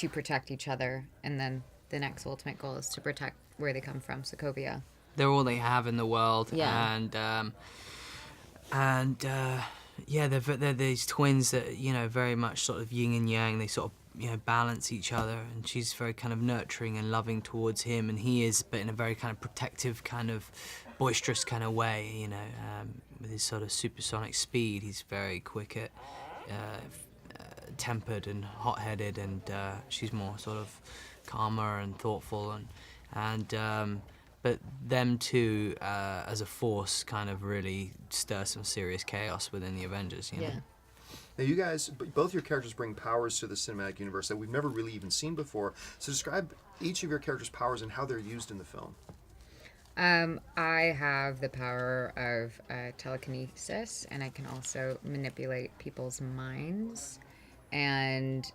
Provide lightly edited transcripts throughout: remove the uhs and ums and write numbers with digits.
to protect each other, and then the next ultimate goal is to protect where they come from, Sokovia. They're all they have in the world, Yeah. Yeah, they're these twins that, you know, very much sort of yin and yang. They sort of, you know, balance each other, and she's very kind of nurturing and loving towards him, and he is, but in a very kind of protective, kind of boisterous kind of way, you know, with his sort of supersonic speed. He's very quick at, tempered and hot-headed, and she's more sort of calmer and thoughtful, but them two, as a force, kind of really stir some serious chaos within the Avengers, you know? Yeah. Now, you guys, both your characters bring powers to the cinematic universe that we've never really even seen before. So describe each of your characters' powers and how they're used in the film. I have the power of telekinesis, and I can also manipulate people's minds. And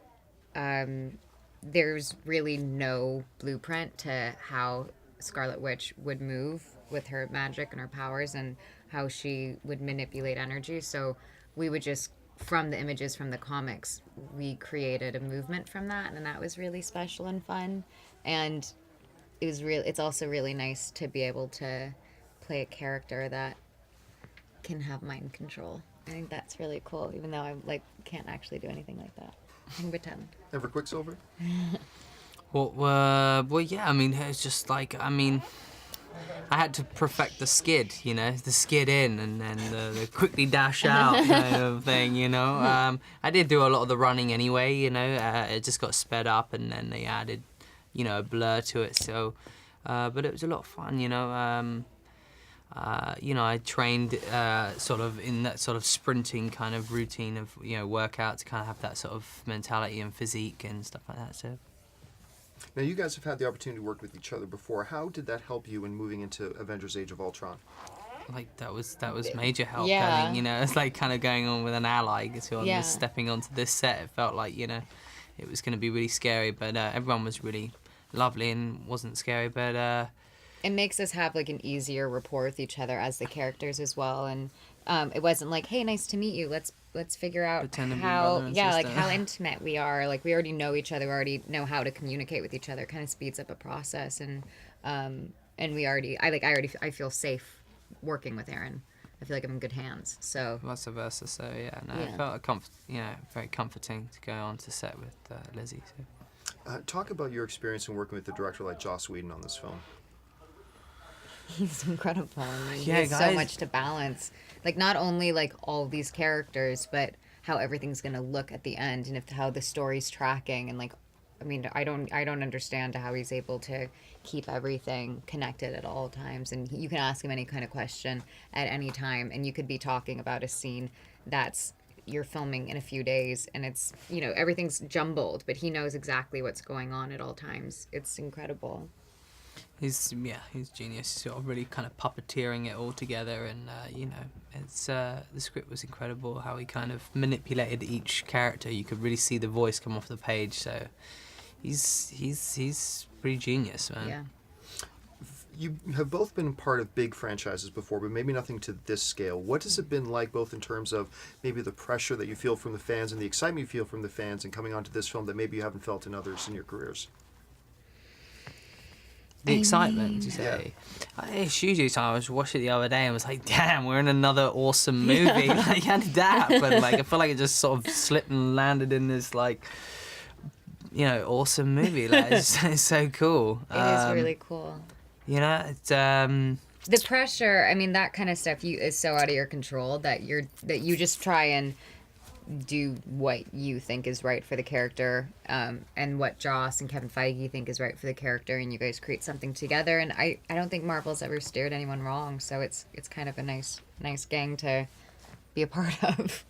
there's really no blueprint to how Scarlet Witch would move with her magic and her powers, and how she would manipulate energy. So we would just, from the images from the comics, we created a movement from that, and that was really special and fun. And it's also really nice to be able to play a character that can have mind control. I think that's really cool, even though I can't actually do anything like that. I can pretend. Ever Quicksilver? Well, yeah, I mean, it's just like, I mean, I had to perfect the skid, you know, the skid in and then the quickly dash out kind of thing, you know. I did do a lot of the running anyway, you know. It just got sped up, and then they added, you know, a blur to it. So, but it was a lot of fun, you know. You know, I trained sort of in that sort of sprinting kind of routine of, you know, workout to kind of have that sort of mentality and physique and stuff like that. So. Now, you guys have had the opportunity to work with each other before. How did that help you in moving into Avengers: Age of Ultron? Like, that was major help. Yeah. I think, you know, it's like kind of going on with an ally. So I'm Yeah. just stepping onto this set. It felt like, you know, it was going to be really scary, but everyone was really lovely and wasn't scary, but... It makes us have like an easier rapport with each other as the characters as well, and it wasn't like, hey, nice to meet you, let's figure out Pretend to be how brother and like sister. how intimate we are. Like, we already know each other, we already know how to communicate with each other. It kind of speeds up a process, and I feel safe working with Aaron. I feel like I'm in good hands. So Vice versa, so yeah, no, Yeah. it felt very comforting to go on to set with Lizzie. So. Talk about your experience in working with a director like Joss Whedon on this film. he's incredible. I mean, Yeah, he has so guys. much to balance. Like, not only like all these characters, but how everything's gonna look at the end, and how the story's tracking, and like, I mean, I don't understand how he's able to keep everything connected at all times. And you can ask him any kind of question at any time, and you could be talking about a scene that's you're filming in a few days, and it's, you know, everything's jumbled, but he knows exactly what's going on at all times. It's incredible. He's genius. He's sort of really kind of puppeteering it all together, and you know, it's the script was incredible. How he kind of manipulated each character. You could really see the voice come off the page. So he's pretty genius, man. Yeah. You have both been part of big franchises before, but maybe nothing to this scale. What has it been like, both in terms of maybe the pressure that you feel from the fans and the excitement you feel from the fans, and coming onto this film that maybe you haven't felt in others in your careers? The excitement, you say? It's huge excitement. I was watching it the other day and was like, damn, we're in another awesome movie. Like, how did that happen? Like, I feel like it just sort of slipped and landed in this, like, you know, awesome movie. Like, it's so cool. It is really cool. You know, it's... The pressure, I mean, that kind of stuff is so out of your control that you just try and do what you think is right for the character, and what Joss and Kevin Feige think is right for the character, and you guys create something together. And I don't think Marvel's ever steered anyone wrong, so it's kind of a nice gang to be a part of.